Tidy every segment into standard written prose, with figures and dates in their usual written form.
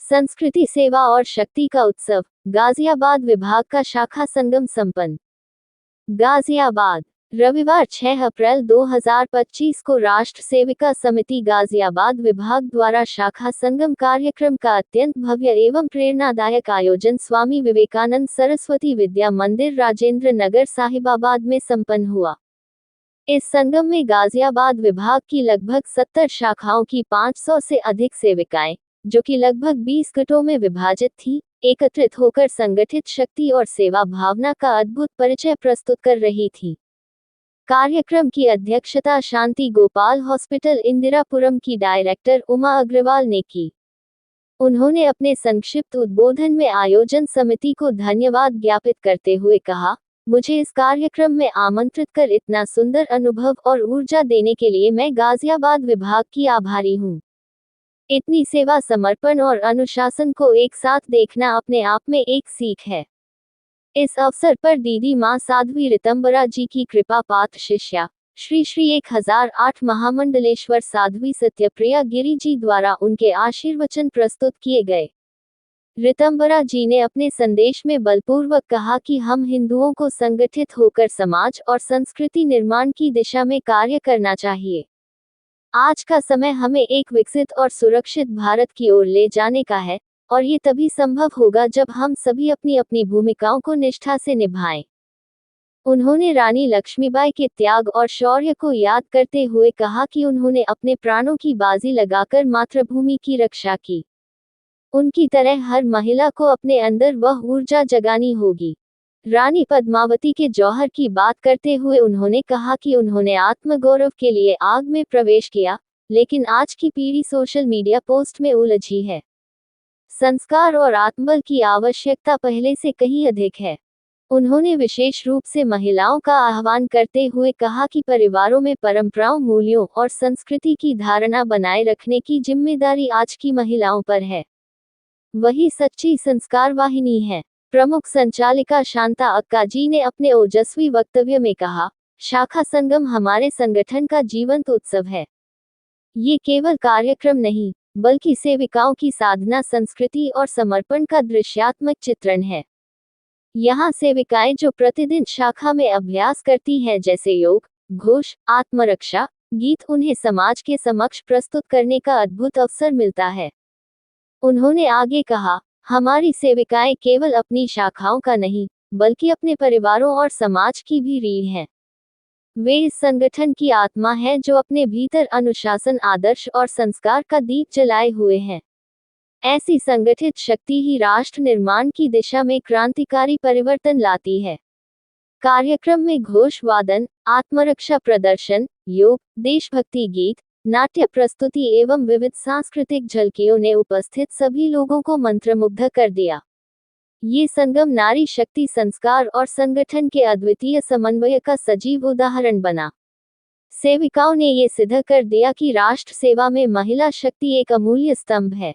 संस्कृति सेवा और शक्ति का उत्सव, गाजियाबाद विभाग का शाखा संगम संपन्न। गाजियाबाद, रविवार 6 अप्रैल 2025 को राष्ट्र सेविका समिति गाजियाबाद विभाग द्वारा शाखा संगम कार्यक्रम का अत्यंत भव्य एवं प्रेरणादायक आयोजन स्वामी विवेकानंद सरस्वती विद्या मंदिर राजेंद्र नगर साहिबाबाद में संपन्न हुआ। इस संगम में गाजियाबाद विभाग की लगभग 70 शाखाओं की 500 से अधिक सेविकाएं, जो कि लगभग 20 गठों में विभाजित थी, एकत्रित होकर संगठित शक्ति और सेवा भावना का अद्भुत परिचय प्रस्तुत कर रही थी। कार्यक्रम की अध्यक्षता शांति गोपाल हॉस्पिटल इंदिरापुरम की डायरेक्टर उमा अग्रवाल ने की। उन्होंने अपने संक्षिप्त उद्बोधन में आयोजन समिति को धन्यवाद ज्ञापित करते हुए कहा, मुझे इस कार्यक्रम में आमंत्रित कर इतना सुंदर अनुभव और ऊर्जा देने के लिए मैं गाजियाबाद विभाग की आभारी हूँ। इतनी सेवा, समर्पण और अनुशासन को एक साथ देखना अपने आप में एक सीख है। इस अवसर पर दीदी मां साध्वी ऋतंबरा जी की कृपा पात्र शिष्या श्री श्री 1008 महामंडलेश्वर साध्वी सत्यप्रिया गिरी जी द्वारा उनके आशीर्वचन प्रस्तुत किए गए। ऋतंबरा जी ने अपने संदेश में बलपूर्वक कहा कि हम हिंदुओं को संगठित होकर समाज और संस्कृति निर्माण की दिशा में कार्य करना चाहिए। आज का समय हमें एक विकसित और सुरक्षित भारत की ओर ले जाने का है, और ये तभी संभव होगा जब हम सभी अपनी अपनी भूमिकाओं को निष्ठा से निभाएं। उन्होंने रानी लक्ष्मीबाई के त्याग और शौर्य को याद करते हुए कहा कि उन्होंने अपने प्राणों की बाजी लगाकर मातृभूमि की रक्षा की। उनकी तरह हर महिला को अपने अंदर वह ऊर्जा जगानी होगी। रानी पद्मावती के जौहर की बात करते हुए उन्होंने कहा कि उन्होंने आत्मगौरव के लिए आग में प्रवेश किया, लेकिन आज की पीढ़ी सोशल मीडिया पोस्ट में उलझी है। संस्कार और आत्मबल की आवश्यकता पहले से कहीं अधिक है। उन्होंने विशेष रूप से महिलाओं का आह्वान करते हुए कहा कि परिवारों में परंपराओं, मूल्यों और संस्कृति की धारणा बनाए रखने की जिम्मेदारी आज की महिलाओं पर है। वही सच्ची संस्कार वाहिनी है। प्रमुख संचालिका शांता अक्का जी ने अपने ओजस्वी वक्तव्य में कहा, शाखा संगम हमारे संगठन का जीवंत उत्सव है। ये केवल कार्यक्रम नहीं, बल्कि सेविकाओं की साधना, संस्कृति और समर्पण का दृश्यात्मक चित्रण है। यहाँ सेविकाएं जो प्रतिदिन शाखा में अभ्यास करती हैं, जैसे योग, घोष, आत्मरक्षा, गीत, उन्हें समाज के समक्ष प्रस्तुत करने का अद्भुत अवसर मिलता है। उन्होंने आगे कहा, हमारी सेविकाएं केवल अपनी शाखाओं का नहीं, बल्कि अपने परिवारों और समाज की भी रीढ़ हैं। वे इस संगठन की आत्मा है जो अपने भीतर अनुशासन, आदर्श और संस्कार का दीप जलाए हुए हैं। ऐसी संगठित शक्ति ही राष्ट्र निर्माण की दिशा में क्रांतिकारी परिवर्तन लाती है। कार्यक्रम में घोष वादन, आत्मरक्षा प्रदर्शन, योग, देशभक्ति गीत, नाट्य प्रस्तुति एवं विविध सांस्कृतिक झलकियों ने उपस्थित सभी लोगों को मंत्रमुग्ध कर दिया। ये संगम नारी शक्ति, संस्कार और संगठन के अद्वितीय समन्वय का सजीव उदाहरण बना। सेविकाओं ने ये सिद्ध कर दिया कि राष्ट्र सेवा में महिला शक्ति एक अमूल्य स्तंभ है।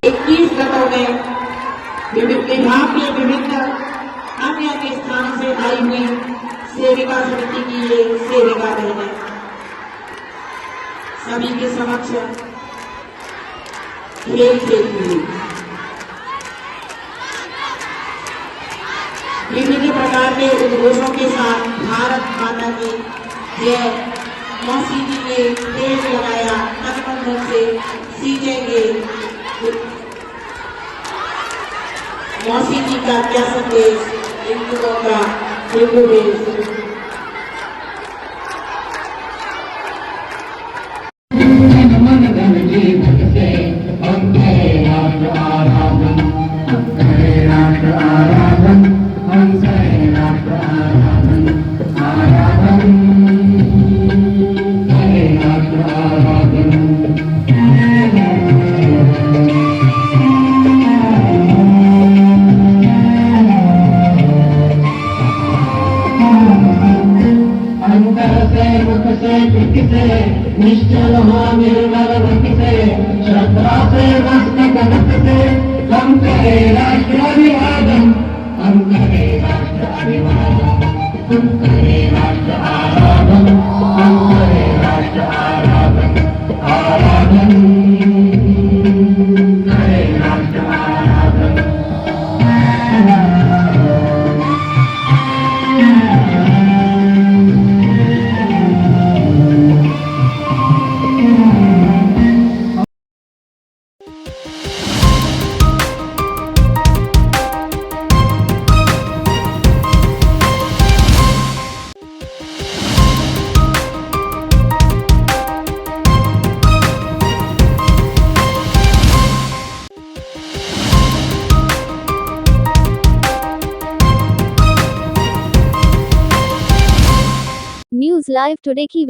21 गतों में विभाग के विभिन्न अन्य अन्य स्थानों से आई हुई सेविका समिति की ये सेविका बहनें सभी के समक्ष खेल खेलती हुई विभिन्न प्रकार के उद्घोषों के साथ भारत माता की जय, मौसी जी ने पेड़ लगाया, तटबंधन से सींचेंगे, मौसी जी का क्या संदेश, हिंदुओं का हिंदू देश। निश्चल हो निर्मल भक्ति से, श्रद्धा से मस्तक भक्त से, हम करे राष्ट्र अभिवादन, हम करे राष्ट्र अभिवादन, हम करे राष्ट्र आराधन, हम करे राष्ट्र आराधन, आराधन करे राष्ट्र आराधन। न्यूज लाइव टुडे की